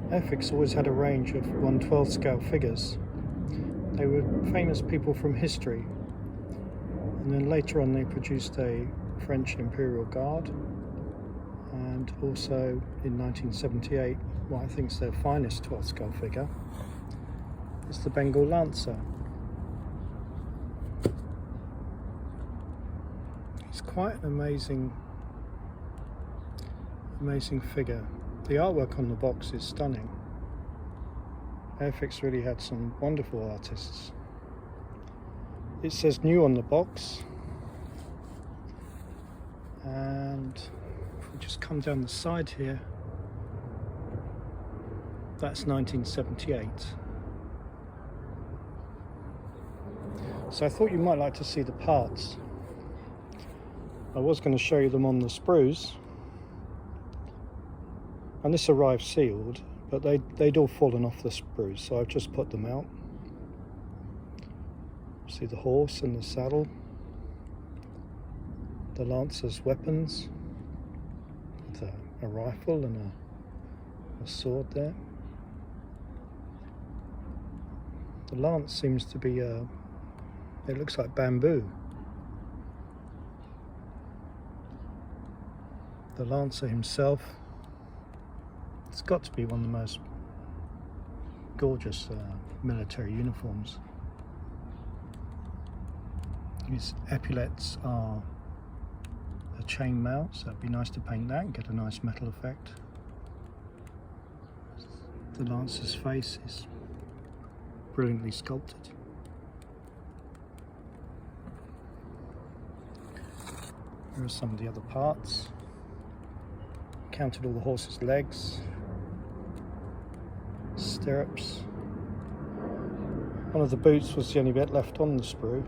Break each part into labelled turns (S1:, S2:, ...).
S1: Airfix always had a range of 1/12 scale figures. They were famous people from history, and then later on they produced a French Imperial Guard, and also in 1978 what I think is their finest 12th scale figure is the Bengal Lancer. It's quite an amazing figure. The artwork on the box is stunning. Airfix really had some wonderful artists. It says new on the box, and if we just come down the side here, that's 1978. So I thought you might like to see the parts. I was going to show you them on the sprues, and this arrived sealed, but they'd all fallen off the sprues, so I've just put them out. See the horse and the saddle, the Lancer's weapons, with a rifle and a sword there. The lance seems to be, it looks like bamboo. The Lancer himself, it's got to be one of the most gorgeous military uniforms. His epaulets are a chain mail, so it'd be nice to paint that and get a nice metal effect. The Lancer's face is brilliantly sculpted. Here are some of the other parts. Counted all the horse's legs, stirrups. One of the boots was the only bit left on the sprue.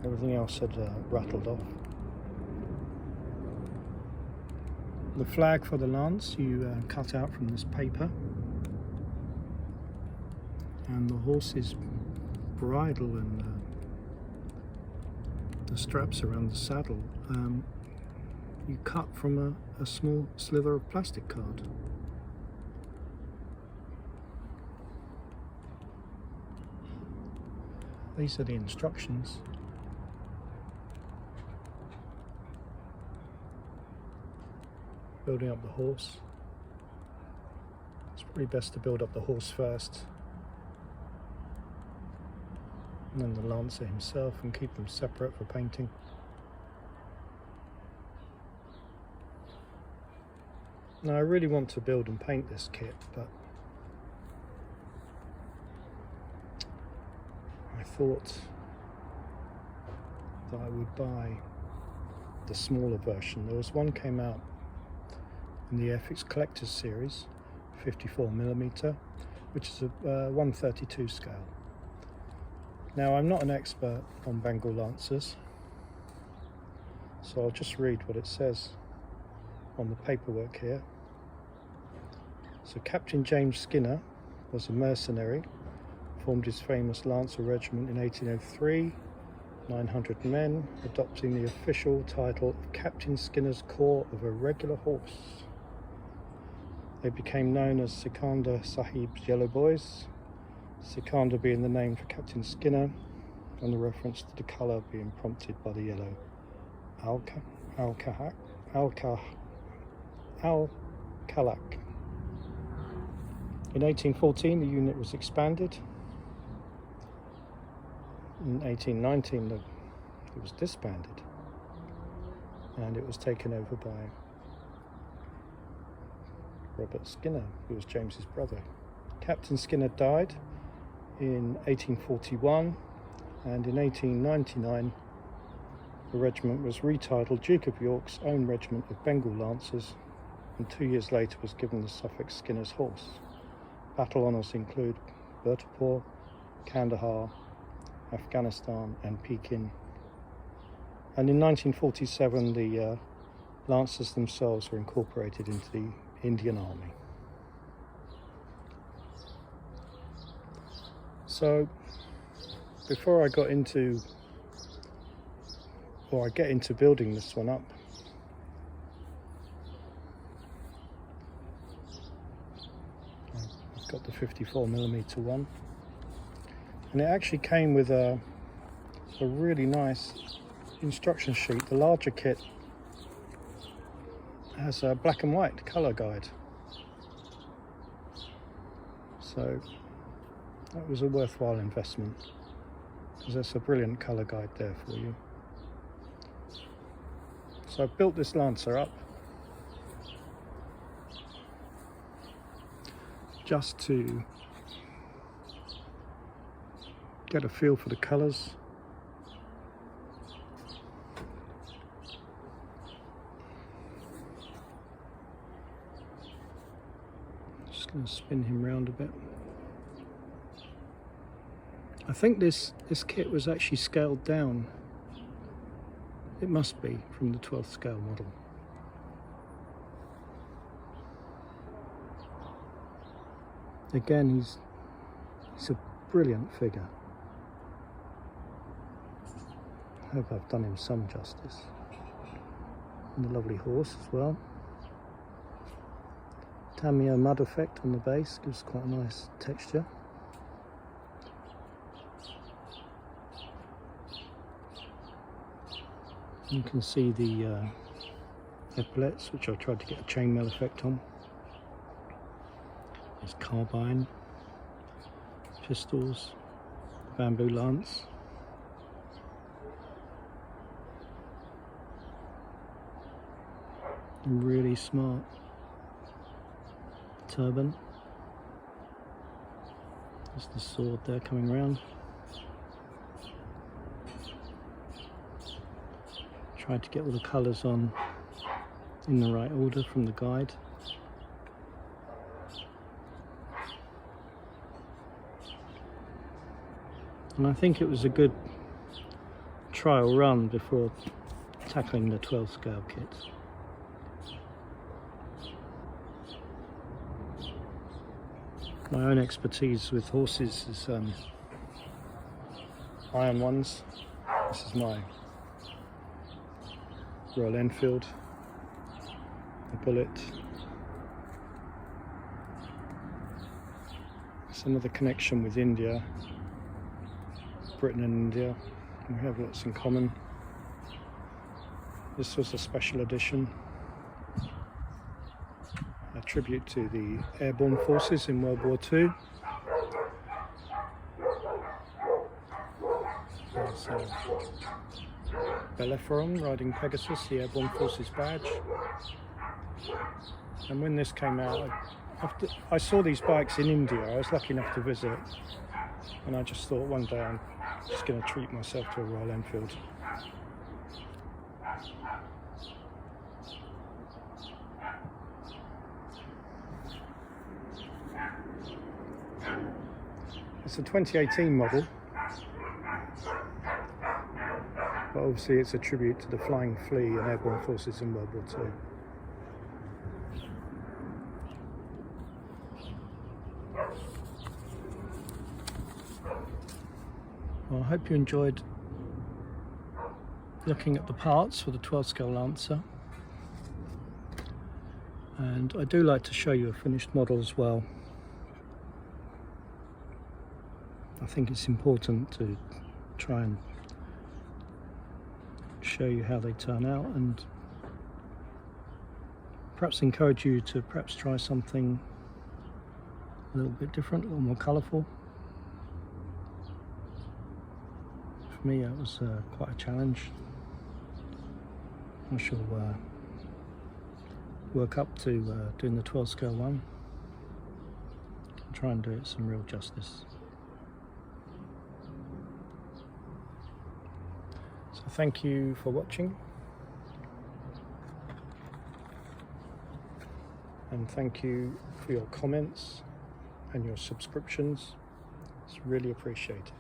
S1: Everything else had rattled off. The flag for the lance you cut out from this paper, and the horse's bridle and the straps around the saddle you cut from a small slither of plastic card. These are the instructions. Building up the horse. It's probably best to build up the horse first, and then the Lancer himself, and keep them separate for painting. Now I really want to build and paint this kit, but I thought that I would buy the smaller version. There was one came out in the Airfix Collector's Series, 54mm, which is a 1/32 scale. Now I'm not an expert on Bengal Lancers, so I'll just read what it says on the paperwork here. So Captain James Skinner was a mercenary, formed his famous Lancer regiment in 1803, 900 men, adopting the official title of Captain Skinner's Corps of Irregular Horse. They became known as Sikandar Sahib's Yellow Boys, Sikandar being the name for Captain Skinner, and the reference to the colour being prompted by the yellow al-kalak. In 1814 the unit was expanded. In 1819 it was disbanded, and it was taken over by Robert Skinner, who was James's brother. Captain Skinner died in 1841, and in 1899 the regiment was retitled Duke of York's Own Regiment of Bengal Lancers, and 2 years later was given the suffix Skinner's Horse. Battle honours include Burtapur, Kandahar, Afghanistan and Pekin. And in 1947 the Lancers themselves were incorporated into the Indian Army. So before I get into building this one up, got the 54mm one, and it actually came with a really nice instruction sheet. The larger kit has a black and white colour guide, so that was a worthwhile investment, because there's a brilliant colour guide there for you. So I've built this Lancer up just to get a feel for the colours. Just going to spin him round a bit. I think this kit was actually scaled down. It must be from the 12th scale model. Again, he's a brilliant figure. I hope I've done him some justice. And a lovely horse as well. Tamiya mud effect on the base gives quite a nice texture. You can see the epaulets, which I tried to get a chainmail effect on. There's carbine, pistols, bamboo lance. Really smart turban. There's the sword there coming around. Tried to get all the colours on in the right order from the guide. And I think it was a good trial run before tackling the 12 scale kit. My own expertise with horses is iron ones. This is my Royal Enfield, the Bullet. Some of the connection with India, Britain and India, we have lots in common. This was a special edition, a tribute to the airborne forces in World War II. So, Bellerophon riding Pegasus, the Airborne Forces badge. And when this came out, I saw these bikes in India. I was lucky enough to visit, and I just thought one day I'm just going to treat myself to a Royal Enfield. It's a 2018 model. But obviously it's a tribute to the Flying Flea and Airborne Forces in World War II. Well, I hope you enjoyed looking at the parts for the 12 scale Lancer. And I do like to show you a finished model as well. I think it's important to try and show you how they turn out, and perhaps encourage you to perhaps try something a little bit different, a little more colourful. For me, that was quite a challenge. I shall work up to doing the 12 scale one and try and do it some real justice. So thank you for watching, and thank you for your comments and your subscriptions. It's really appreciated.